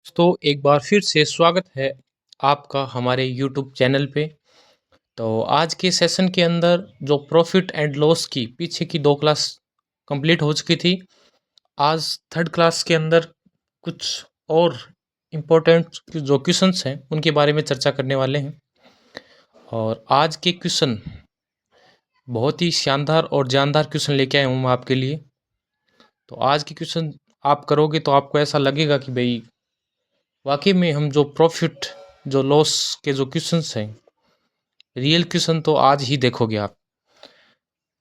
दोस्तों एक बार फिर से स्वागत है आपका हमारे यूट्यूब चैनल पे। तो आज के सेशन के अंदर जो प्रॉफिट एंड लॉस की पीछे की 2 क्लास कंप्लीट हो चुकी थी। आज थर्ड क्लास के अंदर कुछ और इम्पोर्टेंट जो क्वेश्चंस हैं उनके बारे में चर्चा करने वाले हैं। और आज के क्वेश्चन बहुत ही शानदार और जानदार क्वेश्चन लेके आया हूँ मैं आपके लिए। तो आज के क्वेश्चन आप करोगे तो आपको ऐसा लगेगा कि भाई वाकई में हम जो प्रॉफिट जो लॉस के जो क्वेश्चंस हैं, रियल क्वेश्चन तो आज ही देखोगे आप।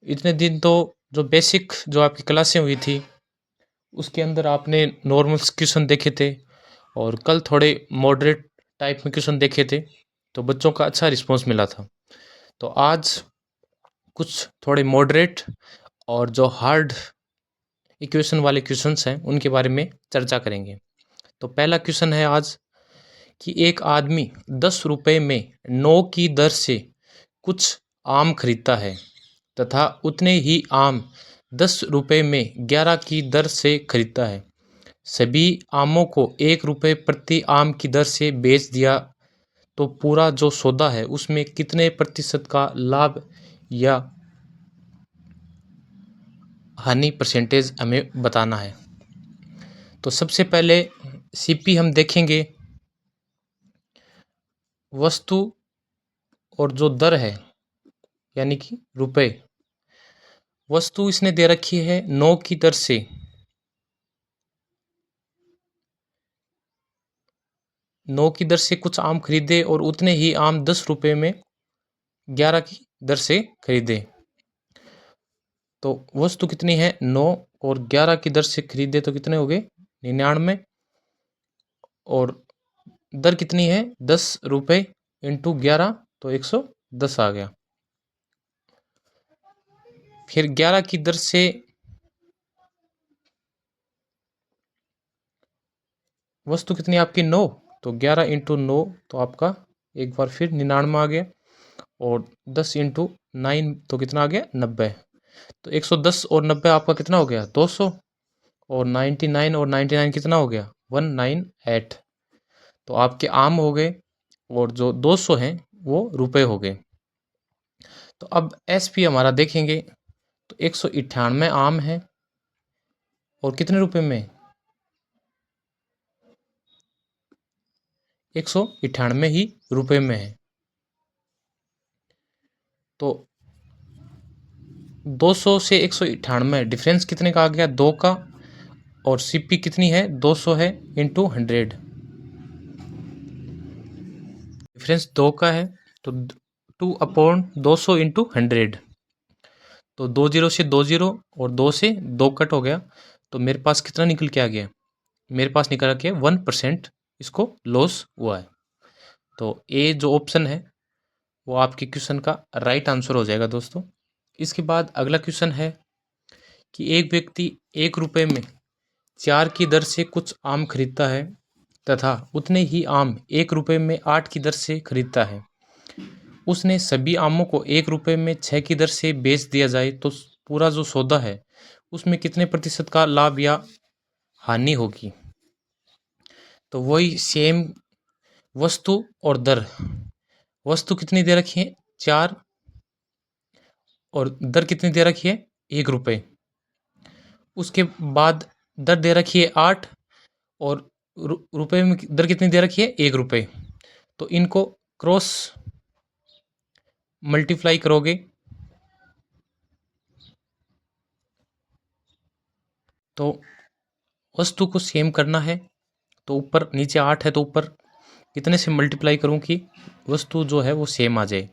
इतने दिन तो जो बेसिक जो आपकी क्लासें हुई थी उसके अंदर आपने नॉर्मल क्वेश्चन देखे थे और कल थोड़े मॉडरेट टाइप में क्वेश्चन देखे थे, तो बच्चों का अच्छा रिस्पांस मिला था। तो आज कुछ थोड़े मॉडरेट और जो हार्ड इक्वेशन वाले क्वेश्चंस हैं उनके बारे में चर्चा करेंगे। तो पहला क्वेश्चन है आज कि एक आदमी 10 रुपये में 9 की दर से कुछ आम खरीदता है तथा उतने ही आम 10 रुपये में 11 की दर से खरीदता है। सभी आमों को 1 रुपये प्रति आम की दर से बेच दिया तो पूरा जो सौदा है उसमें कितने प्रतिशत का लाभ या हानि परसेंटेज हमें बताना है। तो सबसे पहले सीपी हम देखेंगे, वस्तु और जो दर है यानी कि रुपए। वस्तु इसने दे रखी है 9 की दर से, 9 की दर से कुछ आम खरीदे और उतने ही आम 10 रुपये में 11 की दर से खरीदे। तो वस्तु कितनी है 9 और 11 की दर से खरीदे तो कितने हो गए 99, और दर कितनी है 10 रुपये इंटू 11 तो 110 आ गया। फिर 11 की दर से वस्तु कितनी आपकी 9, तो 11 इंटू 9 तो आपका एक बार फिर 99 आ गया, और 10 इंटू 9 तो कितना आ गया 90। तो 110 और 90 आपका कितना हो गया 200, और 99 और 99 कितना हो गया 198। तो आपके आम हो गए और जो 200 हैं वो रुपए हो गए। तो अब एसपी हमारा देखेंगे, तो 198 आम है और कितने रुपए में 198 ही रुपए में है। तो 200 से 198 डिफरेंस कितने का आ गया 2 का, और सीपी कितनी है 200 है इंटू 100, डिफरेंस 2 का है तो 2/200 इंटू 100। तो 2 जीरो से 2 जीरो और 2 से 2 कट हो गया, तो मेरे पास कितना निकल के आ गया, मेरे पास निकल के 1% इसको लॉस हुआ है। तो ए जो ऑप्शन है वो आपके क्वेश्चन का राइट आंसर हो जाएगा दोस्तों। इसके बाद अगला क्वेश्चन है कि एक व्यक्ति 1 रुपये में 4 की दर से कुछ आम खरीदता है तथा उतने ही आम 1 रुपये में 8 की दर से खरीदता है। उसने सभी आमों को 1 रुपये में 6 की दर से बेच दिया जाए तो पूरा जो सौदा है उसमें कितने प्रतिशत का लाभ या हानि होगी। तो वही सेम वस्तु और दर, वस्तु कितनी दे रखी है 4 और दर कितनी दे रखी है 1 रुपये। उसके बाद दर दे रखी है 8 और रुपये में दर कितनी दे रखी है 1 रुपये। तो इनको क्रॉस मल्टीप्लाई करोगे तो वस्तु को सेम करना है, तो ऊपर नीचे 8 है तो ऊपर कितने से मल्टीप्लाई करूं कि वस्तु जो है वो सेम आ जाए।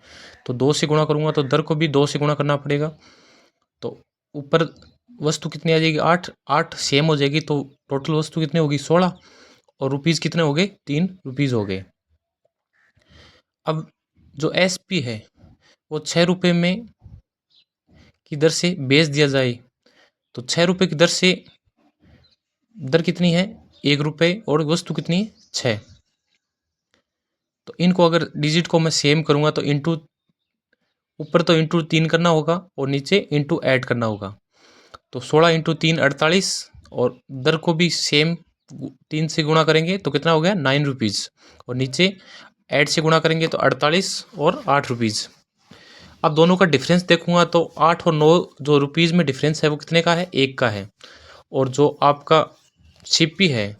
तो 2 से गुणा करूंगा तो दर को भी 2 से गुणा करना पड़ेगा। तो ऊपर वस्तु कितनी आ जाएगी 8, 8 सेम हो जाएगी तो टोटल वस्तु कितनी होगी 16, और रुपीज़ कितने हो गए 3 रुपीज़ हो गए। अब जो एसपी है वो 6 रुपये में की दर से बेच दिया जाए तो 6 रुपये की दर से दर कितनी है 1 रुपये और वस्तु कितनी है 6। तो इनको अगर डिजिट को मैं सेम करूँगा तो इंटू, ऊपर तो इंटू 3 करना होगा और नीचे इंटू ऐड करना होगा। तो 16 इंटू 3 48, और दर को भी सेम 3 से गुणा करेंगे तो कितना हो गया 9 रुपीज़, और नीचे 8 से गुणा करेंगे तो 48 और 8 रुपीज़। अब दोनों का डिफरेंस देखूंगा तो 8 और 9 जो रुपीज़ में डिफरेंस है वो कितने का है, 1 का है। और जो आपका सीपी है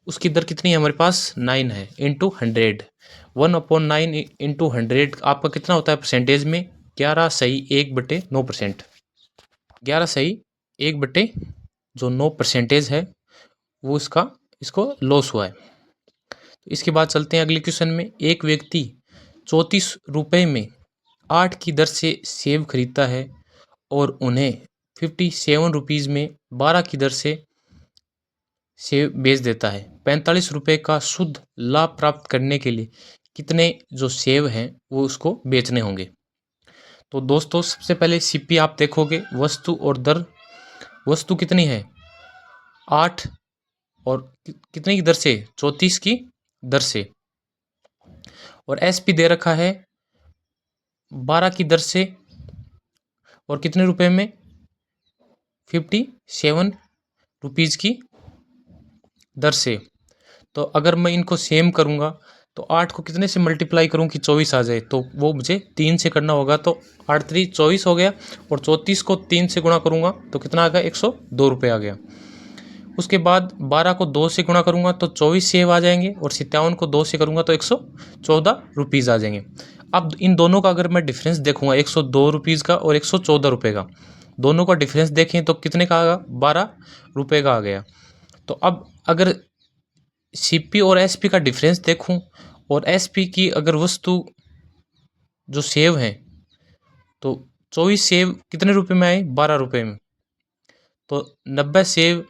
उसकी दर कितनी है हमारे पास, 9 है, इंटू 100। 1/9 इंटू 100 आपका कितना होता है परसेंटेज में, 11/1/9%। 11/1 जो 9% है वो इसको लॉस हुआ है। तो इसके बाद चलते हैं अगले क्वेश्चन में। एक व्यक्ति 34 रुपये में 8 की दर से सेब खरीदता है और उन्हें 57 रुपीज़ में 12 की दर से सेब बेच देता है। 45 रुपये का शुद्ध लाभ प्राप्त करने के लिए कितने जो सेब हैं वो उसको बेचने होंगे। तो दोस्तों सबसे पहले सीपी आप देखोगे, वस्तु और दर। वस्तु कितनी है 8 और कितने की दर से, 34 की दर से, और एसपी दे रखा है 12 की दर से और कितने रुपए में, 57 रुपीज़ की दर से। तो अगर मैं इनको सेम करूँगा तो 8 को कितने से मल्टीप्लाई करूँ कि 24 आ जाए, तो वो मुझे 3 से करना होगा। तो 8 3 24 हो गया, और 34 को 3 से गुणा करूँगा तो कितना आ गया, 102 रुपये आ गया। उसके बाद 12 को 2 से गुणा करूँगा तो 24 सेब आ जाएंगे, और 57 को 2 से करूँगा तो 114 रुपीज़ आ जाएंगे। अब इन दोनों का अगर मैं डिफरेंस देखूँगा 102 रुपीज़ का और 114 रुपये का, दोनों का डिफरेंस देखें तो कितने का आ गया, 12 रुपये का आ गया। तो अब अगर सीपी और एसपी का डिफरेंस देखूं, और एसपी की अगर वस्तु जो सेब हैं तो 24 सेब कितने रुपए में आए, 12 रुपये में। तो 90 सेब,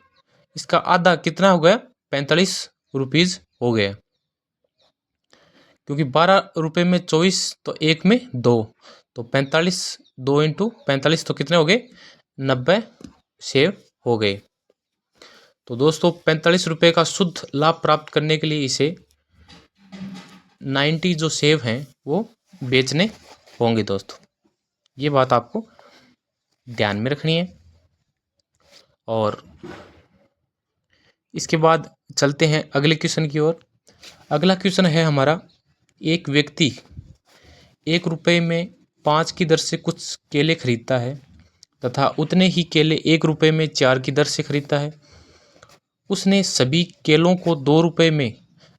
इसका आधा कितना हो गया, 45 रुपीज़ हो गया, क्योंकि 12 रुपये में 24 तो एक में 2, तो 45 2 इंटू 45 तो कितने हो गए, 90 सेब हो गए। तो दोस्तों 45 रुपये का शुद्ध लाभ प्राप्त करने के लिए इसे 90 जो सेब हैं वो बेचने होंगे। दोस्तों ये बात आपको ध्यान में रखनी है। और इसके बाद चलते हैं अगले क्वेश्चन की ओर। अगला क्वेश्चन है हमारा, एक व्यक्ति 1 रुपये में 5 की दर से कुछ केले खरीदता है तथा उतने ही केले 1 रुपये में 4 की दर से खरीदता है। उसने सभी केलों को 2 रुपये में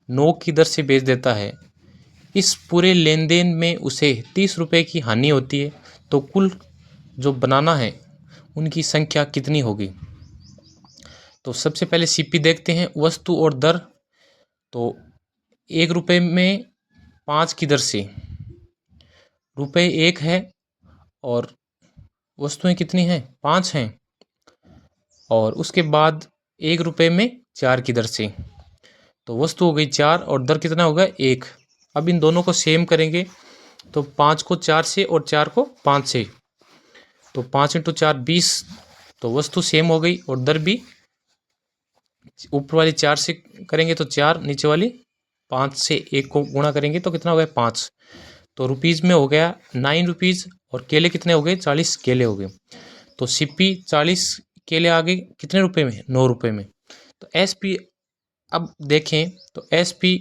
9 की दर से बेच देता है। इस पूरे लेन देन में उसे 30 रुपये की हानि होती है। तो कुल जो बनाना है उनकी संख्या कितनी होगी। तो सबसे पहले सीपी देखते हैं, वस्तु और दर। तो 1 रुपये में 5 की दर से रुपये 1 है और वस्तुएं कितनी हैं, 5 हैं, और उसके बाद 1 रुपये में 4 की दर से, तो वस्तु हो गई 4 और दर कितना होगा 1। अब इन दोनों को सेम करेंगे तो 5 को 4 से और 4 को 5 से, तो 5 इंटू 4 20, तो वस्तु सेम हो गई और दर भी ऊपर वाली 4 से करेंगे तो 4, नीचे वाली 5 से 1 को गुणा करेंगे तो कितना हो गया 5। तो रुपीज़ में हो गया 9 रुपीज़, और केले कितने हो गए, 40 केले हो गए। तो सीपी 40 केले आ गए कितने रुपए में, 9 रुपये में। तो एसपी अब देखें तो एसपी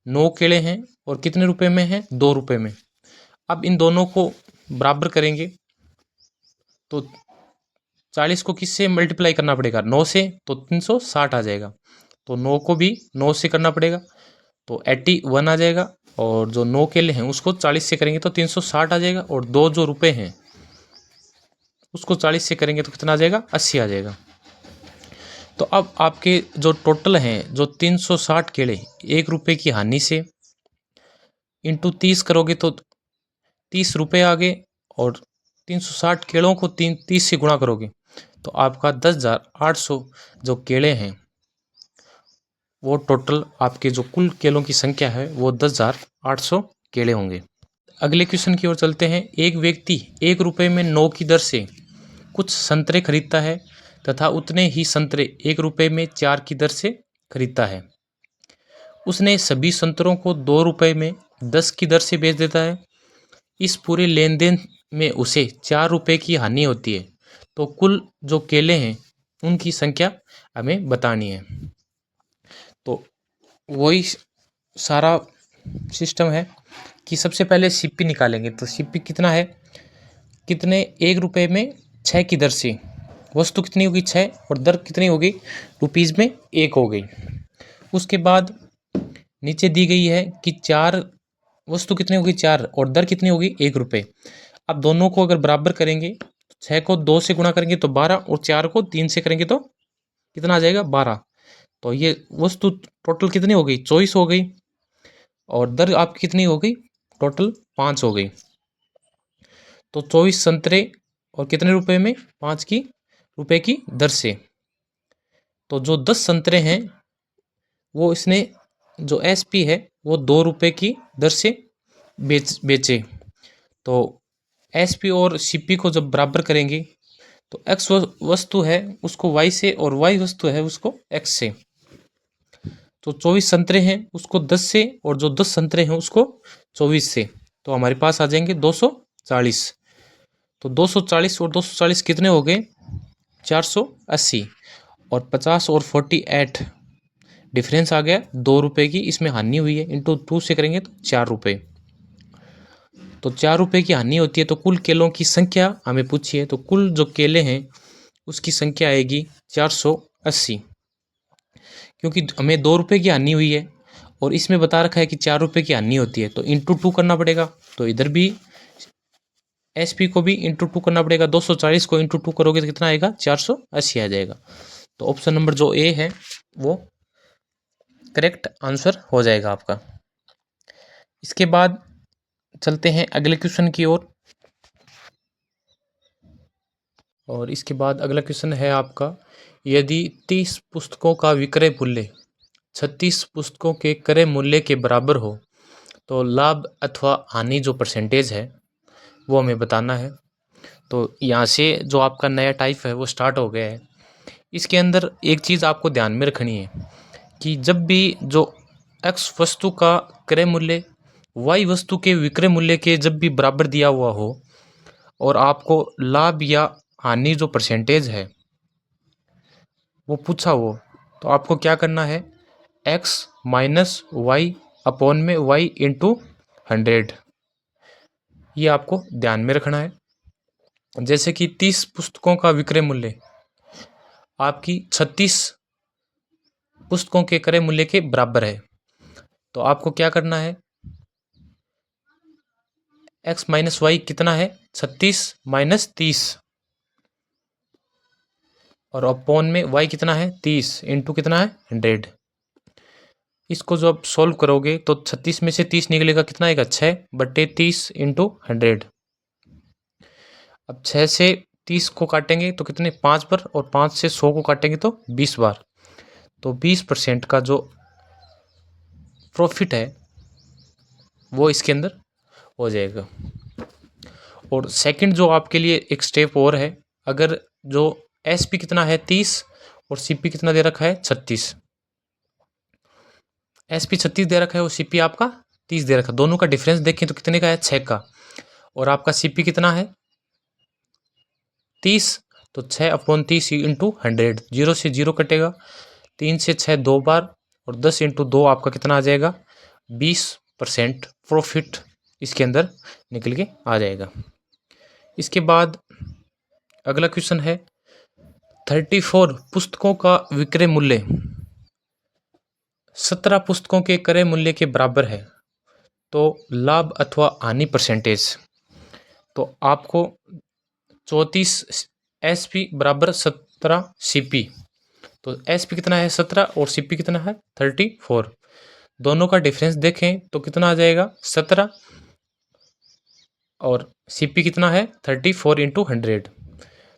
9 केले हैं और कितने रुपए में है, 2 रुपये में। अब इन दोनों को बराबर करेंगे तो 40 को किससे मल्टीप्लाई करना पड़ेगा, 9 से, तो 360 आ जाएगा। तो 9 को भी 9 से करना पड़ेगा तो 81 आ जाएगा, और जो 9 केले हैं उसको 40 से करेंगे तो 360 आ जाएगा, और 2 जो रुपए हैं उसको 40 से करेंगे तो कितना आ जाएगा, 80 आ जाएगा। तो अब आपके जो टोटल हैं जो 360 केले 1 रुपये की हानि से इंटू 30 करोगे तो 30 रुपये आ गए, और 360 केलों को 30 से गुणा करोगे तो आपका 10,800 जो केले हैं वो टोटल आपके जो कुल केलों की संख्या है वो 10,800 केले होंगे। अगले क्वेश्चन की ओर चलते हैं। एक व्यक्ति 1 रुपये में 9 की दर से कुछ संतरे खरीदता है तथा उतने ही संतरे 1 रुपये में 4 की दर से खरीदता है। उसने सभी संतरों को 2 रुपये में 10 की दर से बेच देता है। इस पूरे लेन देन में उसे 4 रुपये की हानि होती है। तो कुल जो केले हैं उनकी संख्या हमें बतानी है। तो वही सारा सिस्टम है कि सबसे पहले सीपी निकालेंगे। तो सीपी कितना है, कितने 1 रुपये में 6 की दर से वस्तु कितनी होगी 6, और दर कितनी होगी रुपीज़ में 1 हो गई। उसके बाद नीचे दी गई है कि 4 वस्तु कितनी होगी 4, और दर कितनी होगी 1 रुपये। अब दोनों को अगर बराबर करेंगे, 6 को 2 से गुणा करेंगे तो 12, और 4 को 3 से करेंगे तो कितना आ जाएगा 12। तो ये वस्तु टोटल कितनी हो गई 24 हो गई, और दर आपकी कितनी हो गई टोटल 5 हो गई। तो 24 संतरे और कितने रुपए में 5 की रुपए की दर से। तो जो 10 संतरे हैं वो इसने जो एसपी है वो 2 रुपए की दर से बेचे। तो एसपी और सीपी को जब बराबर करेंगे तो एक्स वस्तु है उसको वाई से, और वाई वस्तु है उसको एक्स से। तो 24 संतरे हैं उसको 10 से, और जो 10 संतरे हैं उसको 24 से। तो हमारे पास आ जाएंगे 240। तो 240 और 240 कितने हो गए 480, और 50 और 48 डिफरेंस आ गया 2 रुपये की, इसमें हानि हुई है, इंटू 2 से करेंगे तो 4 रुपये। तो 4 रुपये की हानि होती है। तो कुल केलों की संख्या हमें पूछी है, तो कुल जो केले हैं उसकी संख्या आएगी 480, क्योंकि हमें 2 रुपये की हानि हुई है और इसमें बता रखा है कि 4 रुपये की हानि होती है, तो इंटू 2 करना पड़ेगा। तो इधर भी एसपी को भी इंटू 2 करना पड़ेगा। 240 को इंटू 2 करोगे तो कितना आएगा 480 आ जाएगा। तो ऑप्शन नंबर जो ए है वो करेक्ट आंसर हो जाएगा आपका। इसके बाद चलते हैं अगले क्वेश्चन की ओर। और इसके बाद अगला क्वेश्चन है आपका, यदि 30 पुस्तकों का विक्रय मूल्य 36 पुस्तकों के क्रय मूल्य के बराबर हो तो लाभ अथवा हानि जो परसेंटेज है वो हमें बताना है। तो यहाँ से जो आपका नया टाइप है वो स्टार्ट हो गया है। इसके अंदर एक चीज़ आपको ध्यान में रखनी है कि जब भी जो एक्स वस्तु का क्रय मूल्य वाई वस्तु के विक्रय मूल्य के जब भी बराबर दिया हुआ हो, और आपको लाभ या हानि जो परसेंटेज है वो पूछा हो, तो आपको क्या करना है एक्स माइनस वाई अपॉन में वाई इंटू 100, ये आपको ध्यान में रखना है। जैसे कि 30 पुस्तकों का विक्रय मूल्य आपकी 36 पुस्तकों के क्रय मूल्य के बराबर है, तो आपको क्या करना है एक्स माइनस वाई कितना है 36 माइनस 30, और अपॉन में वाई कितना है 30 इंटू कितना है 100। इसको जो आप सॉल्व करोगे तो 36 में से 30 निकलेगा कितना आएगा 6/30 इंटू 100। अब 6 से 30 को काटेंगे तो कितने 5 बार, और 5 से 100 को काटेंगे तो 20 बार। तो 20% का जो प्रॉफिट है वो इसके अंदर हो जाएगा। और सेकंड जो आपके लिए एक स्टेप और है, अगर जो एसपी कितना है 30 और सीपी कितना दे रखा है 36, एसपी 36 दे रखा है और सीपी आपका 30 दे रखा है, दोनों का डिफरेंस देखें तो कितने का है 6 का, और आपका सीपी कितना है 30, तो 6/30 इंटू 100, 0 से 0 कटेगा, 3 से 6 2 बार, और 10 इंटू 2 आपका कितना आ जाएगा 20% प्रॉफिट इसके अंदर निकल के आ जाएगा। इसके बाद अगला क्वेश्चन है 34 पुस्तकों का विक्रय मूल्य 17 पुस्तकों के क्रय मूल्य के बराबर है, तो लाभ अथवा हानि परसेंटेज। तो आपको 34 एसपी बराबर 17 सीपी, तो एसपी कितना है 17 और सीपी कितना है 34, दोनों का डिफरेंस देखें तो कितना आ जाएगा 17, और सीपी कितना है 34 इंटू 100।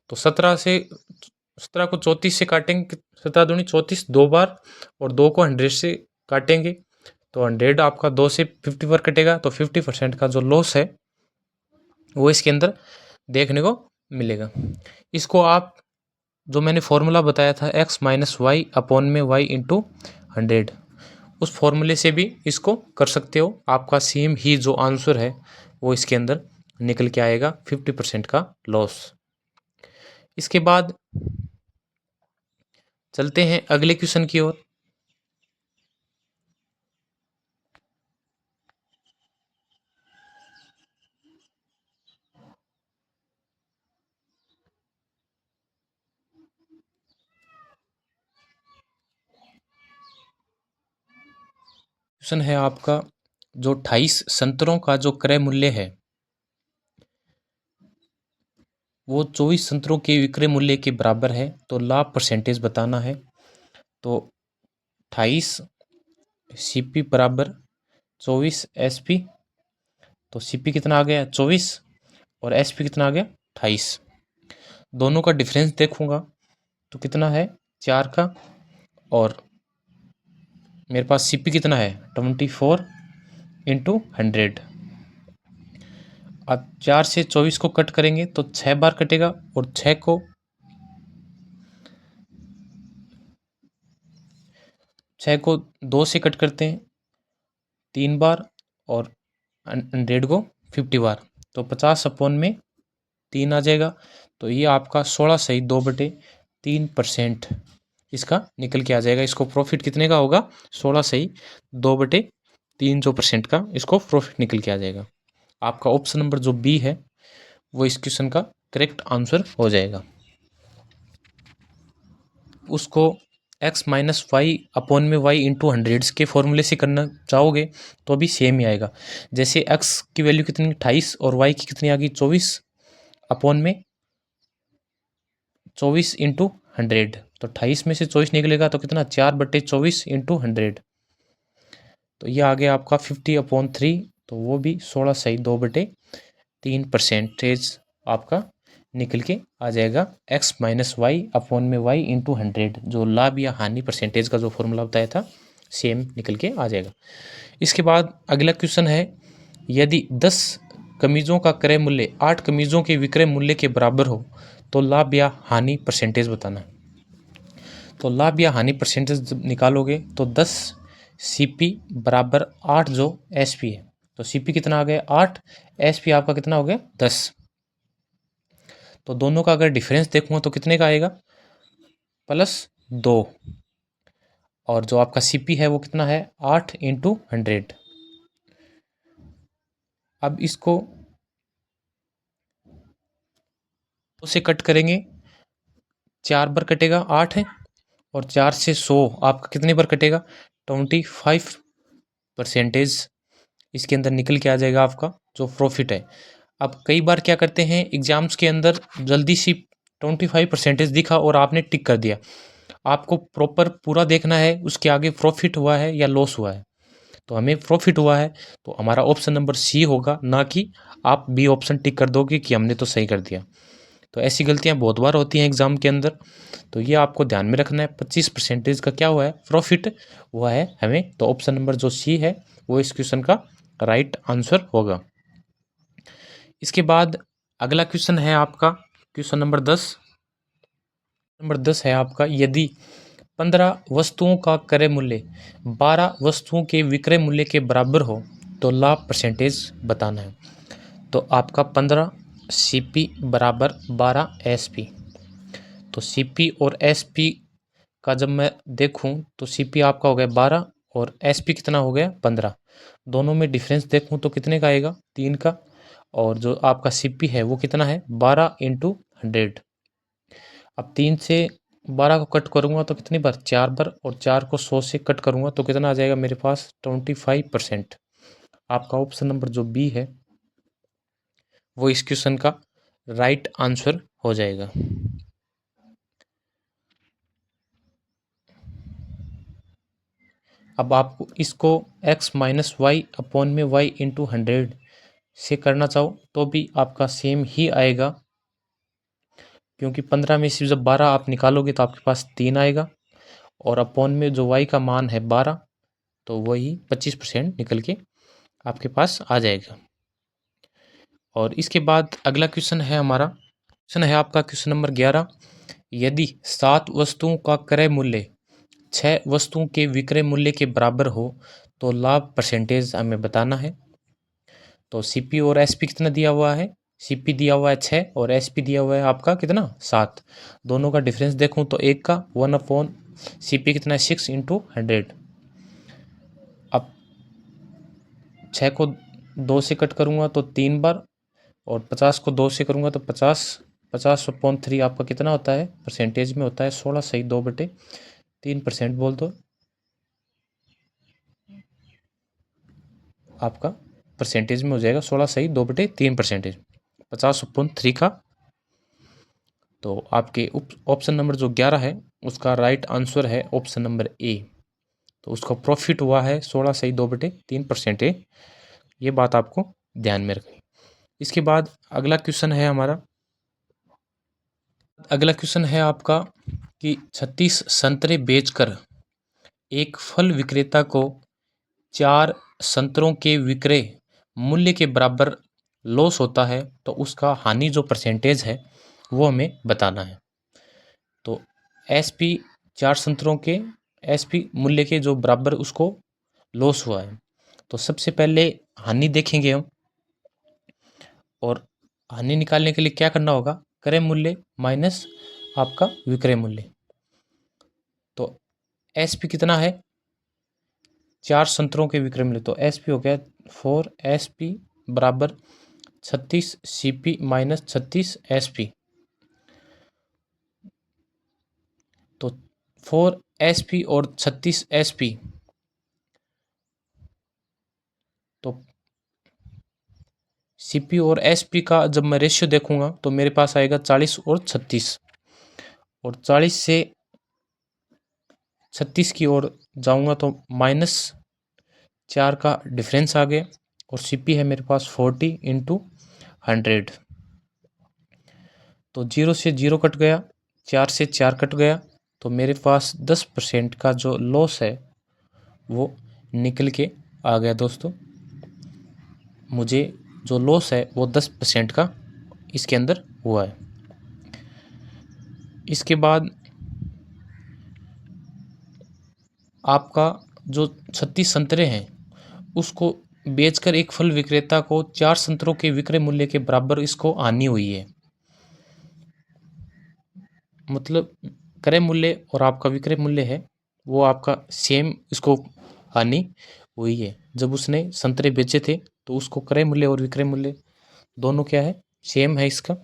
तो 17 को 34 से काटेंगे, 17 दूनी 34 2 बार, और 2 को 100 से काटेंगे तो 100 आपका 2 से 50 बार कटेगा, तो 50% का जो लॉस है वो इसके अंदर देखने को मिलेगा। इसको आप जो मैंने फॉर्मूला बताया था एक्स माइनस वाई अपॉन में वाई इंटू 100, उस फॉर्मूले से भी इसको कर सकते हो। आपका सेम ही जो आंसर है वो इसके अंदर निकल के आएगा 50% का लॉस। इसके बाद चलते हैं अगले क्वेश्चन की ओर। क्वेश्चन है आपका, जो 28 संतरों का जो क्रय मूल्य है वो 24 संतरों के विक्रय मूल्य के बराबर है, तो लाभ परसेंटेज बताना है। तो 28 सीपी बराबर 24 एसपी, तो सीपी कितना आ गया 24 और एसपी कितना आ गया 28। दोनों का डिफरेंस देखूंगा तो कितना है 4 का, और मेरे पास सीपी कितना है 24 इंटू 100। अब 4 से 24 को कट करेंगे तो 6 बार कटेगा, और 6 को 2 से कट करते हैं 3 बार, और 100 को 50 बार, तो 50/3 आ जाएगा। तो ये आपका 16/2/3% इसका निकल के आ जाएगा। इसको प्रॉफिट कितने का होगा 16/2/3 जो परसेंट का इसको प्रॉफिट निकल के आ जाएगा। आपका ऑप्शन नंबर जो बी है वो इस क्वेश्चन का करेक्ट आंसर हो जाएगा। उसको x माइनस वाई अपॉन में y इंटू 100 के फॉर्मूले से करना चाहोगे तो भी सेम ही आएगा। जैसे x की वैल्यू कितनी 28 और y की कितनी आ गई 24 अपॉन में 24 इंटू 100, तो 28 में से 24 निकलेगा तो कितना 4/24 इंटू 100, तो ये आ गया आपका 50/3, तो वो भी 16/2/3% आपका निकल के आ जाएगा। x माइनस वाई अपॉन में y इंटू 100 जो लाभ या हानि परसेंटेज का जो फॉर्मूला बताया था सेम निकल के आ जाएगा। इसके बाद अगला क्वेश्चन है, यदि 10 कमीज़ों का क्रय मूल्य 8 कमीज़ों के विक्रय मूल्य के बराबर हो तो लाभ या हानि परसेंटेज बताना। तो लाभ या हानि परसेंटेज जब निकालोगे तो 10 सीपी बराबर 8 जो एसपी है, तो सीपी कितना आ गया 8, एसपी आपका कितना हो गया 10। तो दोनों का अगर डिफरेंस देखूंगा तो कितने का आएगा +2, और जो आपका सीपी है वो कितना है 8 इंटू 100। अब इसको से कट करेंगे 4 बार कटेगा 8 है, और 4 से 100 आपका कितने बार कटेगा 25% इसके अंदर निकल के आ जाएगा आपका जो प्रॉफिट है। अब कई बार क्या करते हैं एग्जाम्स के अंदर जल्दी सी 25% दिखा और आपने टिक कर दिया, आपको प्रॉपर पूरा देखना है उसके आगे प्रॉफिट हुआ है या लॉस हुआ है। तो हमें प्रॉफिट हुआ है तो हमारा ऑप्शन नंबर सी होगा, ना कि आप बी ऑप्शन टिक कर दोगे कि हमने तो सही कर दिया। तो ऐसी गलतियां बहुत बार होती हैं एग्जाम के अंदर, तो ये आपको ध्यान में रखना है। 25% का क्या हुआ है प्रॉफिट हुआ है हमें, तो ऑप्शन नंबर जो सी है वो इस क्वेश्चन का राइट आंसर होगा। इसके बाद अगला क्वेश्चन है आपका क्वेश्चन नंबर 10। नंबर 10 है आपका, यदि 15 वस्तुओं का क्रय मूल्य 12 वस्तुओं के विक्रय मूल्य के बराबर हो तो लाभ परसेंटेज बताना है। तो आपका 15 सीपी बराबर 12 एसपी, तो सीपी और एसपी का जब मैं देखूं तो सीपी आपका हो गया 12 और एसपी कितना हो गया 15। दोनों में डिफरेंस देखूं तो कितने का आएगा 3 का, और जो आपका सीपी है वो कितना है 12 इंटू 100। अब 3 से 12 को कट करूंगा तो कितनी बार 4 बार, और 4 को 100 से कट करूंगा तो कितना आ जाएगा मेरे पास 25%। आपका ऑप्शन नंबर जो बी है वो इस क्वेश्चन का राइट आंसर हो जाएगा। अब आपको इसको x माइनस वाई अपॉन में y इंटू 100 से करना चाहो तो भी आपका सेम ही आएगा, क्योंकि 15 में से जब 12 आप निकालोगे तो आपके पास 3 आएगा, और अपॉन में जो y का मान है 12, तो वही 25% निकल के आपके पास आ जाएगा। और इसके बाद अगला क्वेश्चन है हमारा, क्वेश्चन है आपका क्वेश्चन नंबर 11, यदि 7 वस्तुओं का क्रय मूल्य 6 वस्तुओं के विक्रय मूल्य के बराबर हो तो लाभ परसेंटेज हमें बताना है। तो सीपी और एसपी कितना दिया हुआ है, सीपी दिया हुआ है 6 और एसपी दिया हुआ है आपका कितना 7। दोनों का डिफरेंस देखूं तो एक का 1 सीपी कितना है 6 इंटू 100। अब 6 को 2 से कट करूंगा तो 3 बार, और 50 को 2 से करूंगा तो 50/3 आपका कितना होता है परसेंटेज में होता है 16/2/3% बोल दो। आपका परसेंटेज में हो जाएगा 16/2/3%, 50/3 का। तो आपके ऑप्शन नंबर जो 11 है उसका राइट आंसर है ऑप्शन नंबर ए। तो उसका प्रॉफिट हुआ है 16/2/3%। ये बात आपको ध्यान में रखनी। इसके बाद अगला क्वेश्चन है हमारा, अगला क्वेश्चन है आपका कि 36 संतरे बेचकर एक फल विक्रेता को 4 संतरों के विक्रय मूल्य के बराबर लॉस होता है, तो उसका हानि जो परसेंटेज है वो हमें बताना है। तो एसपी 4 संतरों के एसपी मूल्य के जो बराबर उसको लॉस हुआ है, तो सबसे पहले हानि देखेंगे हम। और हानि निकालने के लिए क्या करना होगा, क्रय मूल्य माइनस आपका विक्रय मूल्य। तो एसपी कितना है, 4 संतरों के विक्रय मूल्य, तो एसपी हो गया 4 एसपी बराबर 36 सीपी माइनस 36 एसपी। तो 4 एसपी और 36 एसपी, तो सीपी और एसपी का जब मैं रेशियो देखूंगा तो मेरे पास आएगा 40 और 36, और 40 से 36 की ओर जाऊंगा तो -4 का डिफरेंस आ गया, और सीपी है मेरे पास 40/100। तो 0 से 0 कट गया, 4 से 4 कट गया, तो मेरे पास 10% का जो लॉस है वो निकल के आ गया दोस्तों। मुझे जो लॉस है वो 10% का इसके अंदर हुआ है। इसके बाद आपका जो 36 संतरे हैं उसको बेचकर एक फल विक्रेता को 4 संतरों के विक्रय मूल्य के बराबर इसको हानि हुई है। मतलब क्रय मूल्य और आपका विक्रय मूल्य है वो आपका सेम, इसको हानि हुई है। जब उसने संतरे बेचे थे तो उसको क्रय मूल्य और विक्रय मूल्य दोनों क्या है, सेम है इसका।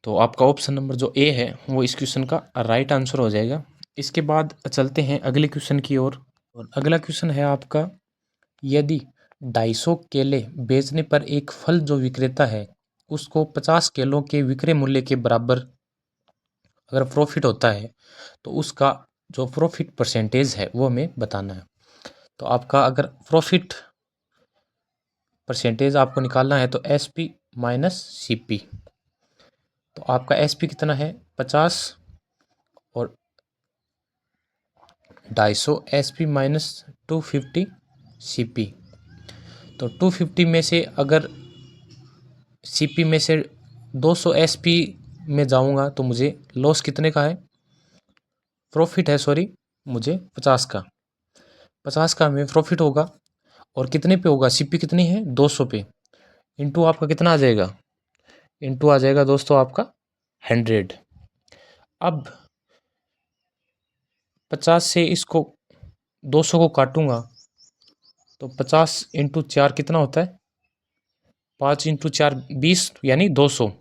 तो आपका ऑप्शन नंबर जो ए है वो इस क्वेश्चन का राइट आंसर हो जाएगा। इसके बाद चलते हैं अगले क्वेश्चन की ओर। और अगला क्वेश्चन है आपका, यदि 250 केले बेचने पर एक फल जो विक्रेता है उसको 50 केलों के विक्रय मूल्य के बराबर अगर प्रॉफिट होता है, तो उसका जो प्रॉफिट परसेंटेज है वो हमें बताना है। तो आपका अगर प्रॉफिट परसेंटेज आपको निकालना है तो एसपी माइनस सीपी। तो आपका एसपी कितना है 50, और 250 एसपी माइनस 250 सीपी। तो 250 में से अगर सीपी में से 200 एसपी में जाऊंगा तो मुझे लॉस कितने का है, प्रॉफिट है सॉरी, मुझे 50 का, 50 का हमें प्रॉफिट होगा। और कितने पे होगा, सीपी कितनी है 200 पे, इंटू आपका कितना आ जाएगा, इंटू आ जाएगा दोस्तों आपका 100। अब 50 से इसको 200 को काटूंगा तो 50 × 4 कितना होता है, 5 × 4 20 यानी 200।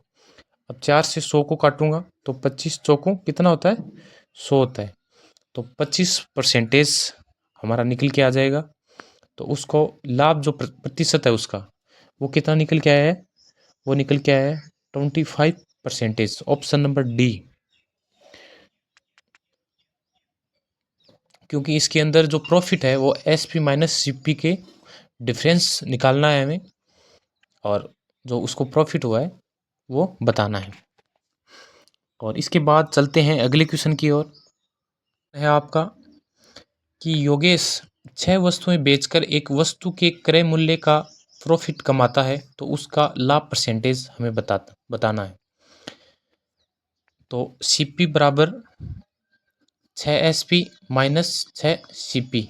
अब 4 से 100 को काटूंगा तो 25 चौकों कितना होता है 100 होता है। तो 25% हमारा निकल के आ जाएगा। तो उसको लाभ जो प्रतिशत है उसका वो कितना निकल के आया है, वो निकल के आया है 25%। Option number D. क्योंकि इसके अंदर जो प्रॉफिट है वो एसपी माइनस सीपी के डिफरेंस निकालना है हमें, और जो उसको प्रॉफिट हुआ है वो बताना है। और इसके बाद चलते हैं अगले क्वेश्चन की ओर। है आपका कि योगेश 6 वस्तुएं बेचकर एक वस्तु के क्रय मूल्य का प्रॉफिट कमाता है, तो उसका लाभ परसेंटेज हमें बताना है। तो सीपी बराबर 6 एसपी माइनस 6 सीपी।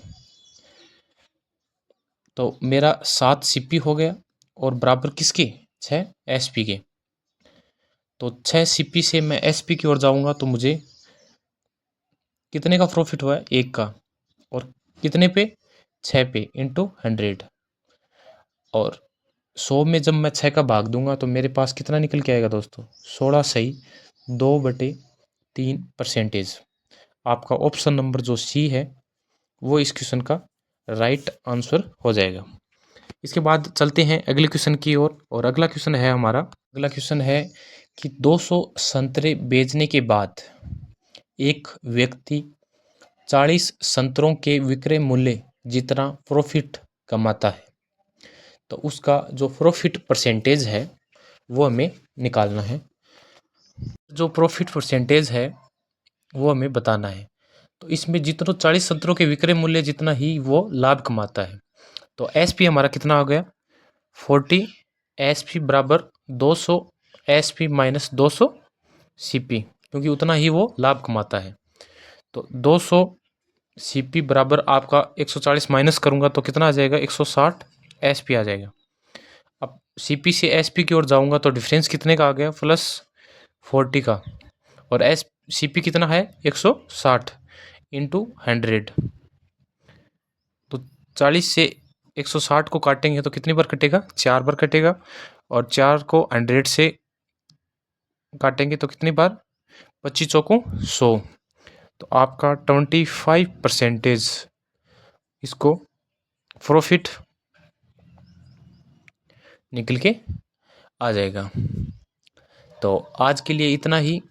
तो मेरा 7 सीपी हो गया और बराबर किसके, 6 एसपी के। तो 6 सीपी से मैं एसपी की ओर जाऊंगा तो मुझे कितने का प्रॉफिट हुआ है, 1 का, और कितने पे 6 पे इंटू 100। और 100 में जब मैं 6 का भाग दूंगा तो मेरे पास कितना निकल के आएगा दोस्तों, 16/2/3%। आपका ऑप्शन नंबर जो सी है वो इस क्वेश्चन का राइट आंसर हो जाएगा। इसके बाद चलते हैं अगले क्वेश्चन की ओर, और अगला क्वेश्चन है हमारा, अगला क्वेश्चन है कि 200 संतरे बेचने के बाद एक व्यक्ति 40 संतरों के विक्रय मूल्य जितना प्रॉफिट कमाता है, तो उसका जो प्रॉफिट परसेंटेज है वो हमें निकालना है। जो प्रॉफिट परसेंटेज है वो हमें बताना है। तो इसमें जितना 40 संतरों के विक्रय मूल्य जितना ही वो लाभ कमाता है, तो एस पी हमारा कितना हो गया 40, एस पी बराबर 200 S P minus 200 C P, क्योंकि उतना ही वो लाभ कमाता है। तो 200 सी पी बराबर आपका 140 माइनस करूँगा तो कितना आ जाएगा 160 एस पी आ जाएगा। अब सी पी से एस पी की ओर जाऊँगा तो डिफरेंस कितने का आ गया +40 का, और एस सी पी कितना है 160 इंटू 100। तो 40 से 160 को काटेंगे तो कितनी बार कटेगा 4 बार कटेगा, और 4 को 100 से काटेंगे तो कितनी बार 25 चौको 100। तो आपका 25% इसको प्रॉफिट निकल के आ जाएगा। तो आज के लिए इतना ही।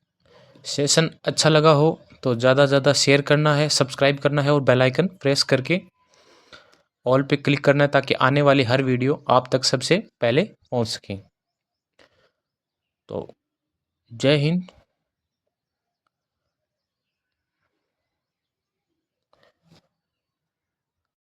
सेशन अच्छा लगा हो तो ज़्यादा से ज़्यादा शेयर करना है, सब्सक्राइब करना है और बेल आइकन प्रेस करके ऑल पे क्लिक करना है, ताकि आने वाली हर वीडियो आप तक सबसे पहले पहुंच सकें। तो जय हिंद।